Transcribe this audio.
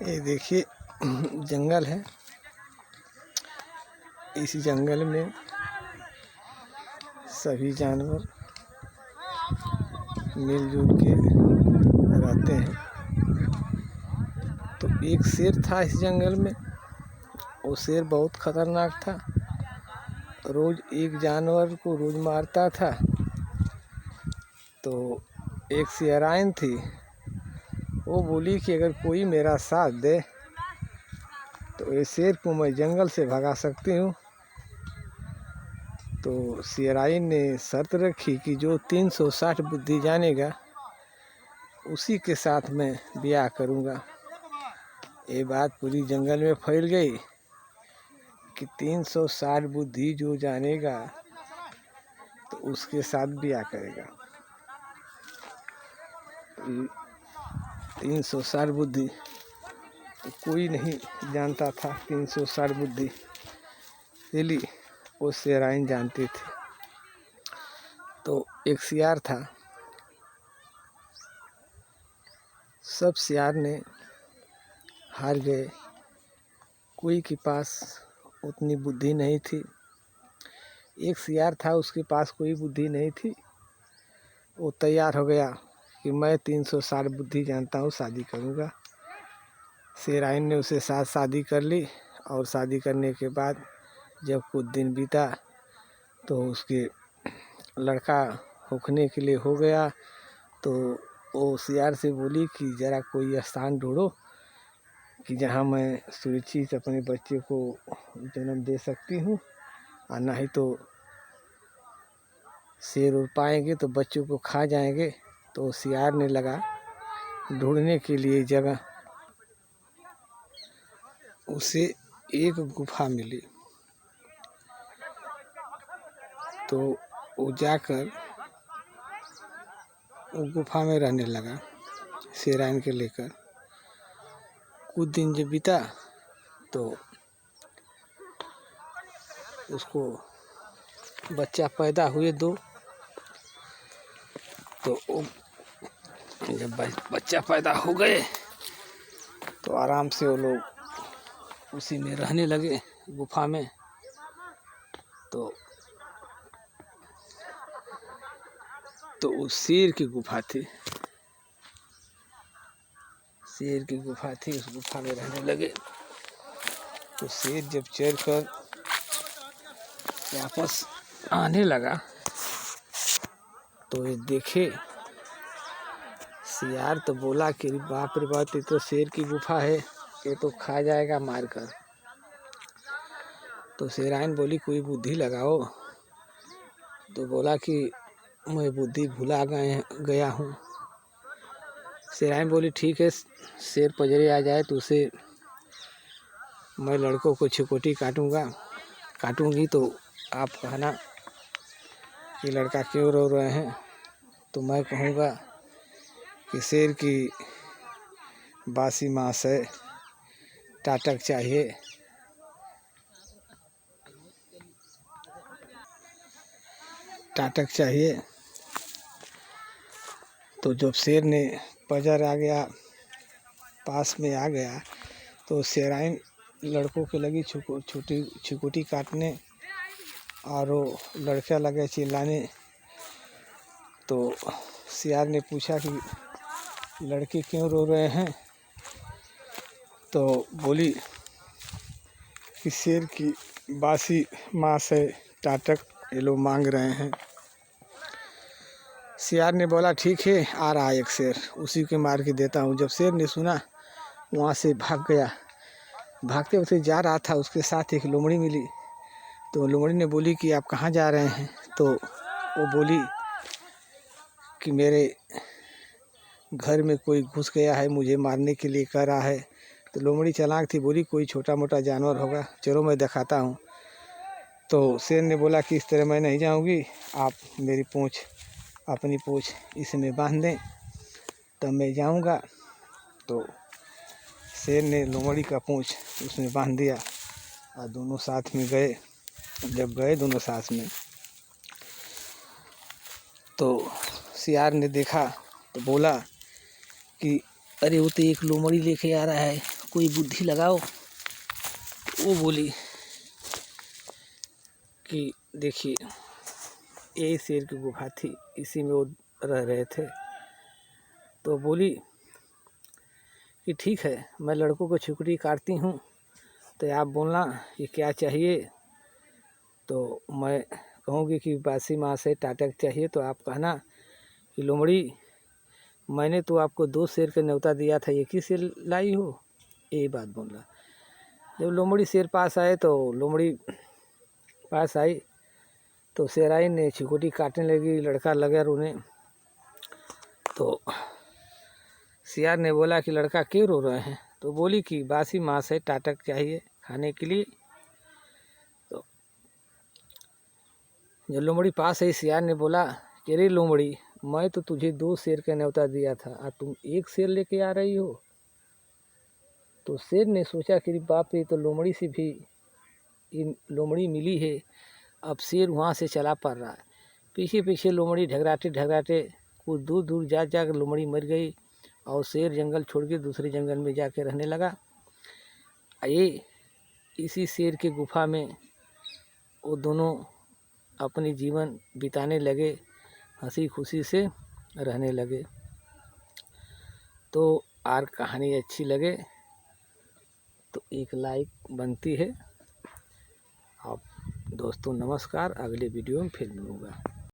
ये देखिए जंगल है। इस जंगल में सभी जानवर मिलजुल के रहते हैं। तो एक शेर था इस जंगल में। वो शेर बहुत खतरनाक था। रोज एक जानवर को रोज मारता था। तो एक शेराइन थी, वो बोली कि अगर कोई मेरा साथ दे तो ये शेर को मैं जंगल से भगा सकती हूँ। तो शेराइन ने शर्त रखी कि जो 360 बुद्धि जानेगा उसी के साथ मैं ब्याह करूँगा। ये बात पूरी जंगल में फैल गई कि 360 बुद्धि जो जानेगा तो उसके साथ ब्याह करेगा। 360 बुद्धि तो कोई नहीं जानता था। 360 बुद्धि इसलिए वो शेराइन जानती थी। तो एक सियार था। सब सियार ने हार गए। कोई के पास उतनी बुद्धि नहीं थी। एक सियार था, उसके पास कोई बुद्धि नहीं थी। वो तैयार हो गया कि मैं 360 बुद्धि जानता हूँ, शादी करूँगा। शेराइन ने उसे साथ शादी कर ली। और शादी करने के बाद जब कुछ दिन बीता तो उसके लड़का होने के लिए हो गया। तो वो सियार से बोली कि ज़रा कोई स्थान ढूंढो कि जहाँ मैं सुरक्षित अपने बच्चे को जन्म दे सकती हूँ, और नहीं तो शेर उड़ पाएंगे तो बच्चों को खा जाएंगे। तो सियार ने लगा ढूंढने के लिए जगह। उसे एक गुफा मिली। तो वो जाकर वो गुफा में रहने लगा शेराइन के लेकर। कुछ दिन जब बीता तो उसको बच्चा पैदा हुए 2। तो जब बच्चा पैदा हो गए तो आराम से वो लोग उसी में रहने लगे गुफा में। तो उस शेर की गुफा थी। शेर की गुफा थी, उस गुफा में रहने लगे। तो शेर जब चढ़ कर वापस आने लगा तो ये देखे सियार। तो बोला कि बाप रे बाप, ये तो शेर की गुफा है, ये तो खा जाएगा मार कर। तो शेराइन बोली कोई बुद्धि लगाओ। तो बोला कि मैं बुद्धि भुला गया हूँ। शेराइन बोली ठीक है, शेर पजरे आ जाए तो उसे मैं लड़कों को चिकोटी काटूंगी तो आप कहना कि लड़का क्यों रो रहे हैं। तो मैं कहूँगा कि शेर की बासी मांस है, टाटक चाहिए। तो जब शेर ने पजर आ गया, पास में आ गया, तो शेराइन लड़कों के लगी छोटी चिकोटी काटने और वो लड़का लगे चिल्लाने। तो सियार ने पूछा कि लड़के क्यों रो रहे हैं। तो बोली कि शेर की बासी मांस है, टाटक ये लोग मांग रहे हैं। सियार ने बोला ठीक है, आ रहा एक शेर, उसी के मार के देता हूँ। जब शेर ने सुना वहाँ से भाग गया। भागते हुए जा रहा था, उसके साथ एक लोमड़ी मिली। तो लोमड़ी ने बोली कि आप कहाँ जा रहे हैं। तो वो बोली कि मेरे घर में कोई घुस गया है, मुझे मारने के लिए कह रहा है। तो लोमड़ी चालाक थी, बोली कोई छोटा मोटा जानवर होगा, चलो मैं दिखाता हूँ। तो शेर ने बोला कि इस तरह मैं नहीं जाऊँगी, आप मेरी अपनी पूँछ इसमें बांध दें तब मैं जाऊँगा। तो शेर ने लोमड़ी का पूँछ उसमें बांध दिया और दोनों साथ में गए। जब गए दोनों साथ में तो सियार ने देखा तो बोला कि अरे वो तो एक लोमड़ी लेके आ रहा है, कोई बुद्धि लगाओ। वो बोली कि देखिए यही शेर की गुफा थी, इसी में वो रह रहे थे। तो बोली कि ठीक है, मैं लड़कों को चिकुटी काटती हूँ, तो आप बोलना कि क्या चाहिए। तो मैं कहूँगी कि बासी मांस है, टाटक चाहिए, तो आप कहना कि लोमड़ी मैंने तो आपको 2 शेर का न्योता दिया था, एक ही शेर लाई हो, यही बात बोलना। जब लोमड़ी शेर पास आए तो लोमड़ी पास आई तो शेराई ने चिकोटी काटने लगी, लड़का लगा रोने। तो सियार ने बोला कि लड़का क्यों रो रहे हैं। तो बोली कि बासी मांस है, टाटक चाहिए खाने के लिए। तो जब लोमड़ी पास आई, सियार ने बोला कि अरे लोमड़ी, मैं तो तुझे 2 शेर का न्योता दिया था और तुम 1 शेर लेके आ रही हो। तो शेर ने सोचा कि बाप रे, तो लोमड़ी से भी लोमड़ी मिली है। अब शेर वहाँ से चला पड़ रहा है, पीछे पीछे लोमड़ी ढगराते ढगराते कुछ दूर दूर जा जाकर लोमड़ी मर गई और शेर जंगल छोड़ के दूसरे जंगल में जाके रहने लगा। ये इसी शेर के गुफा में वो दोनों अपनी जीवन बिताने लगे, हंसी खुशी से रहने लगे। तो आर कहानी अच्छी लगे तो एक लाइक बनती है। आप दोस्तों नमस्कार, अगले वीडियो में फिर मिलूँगा।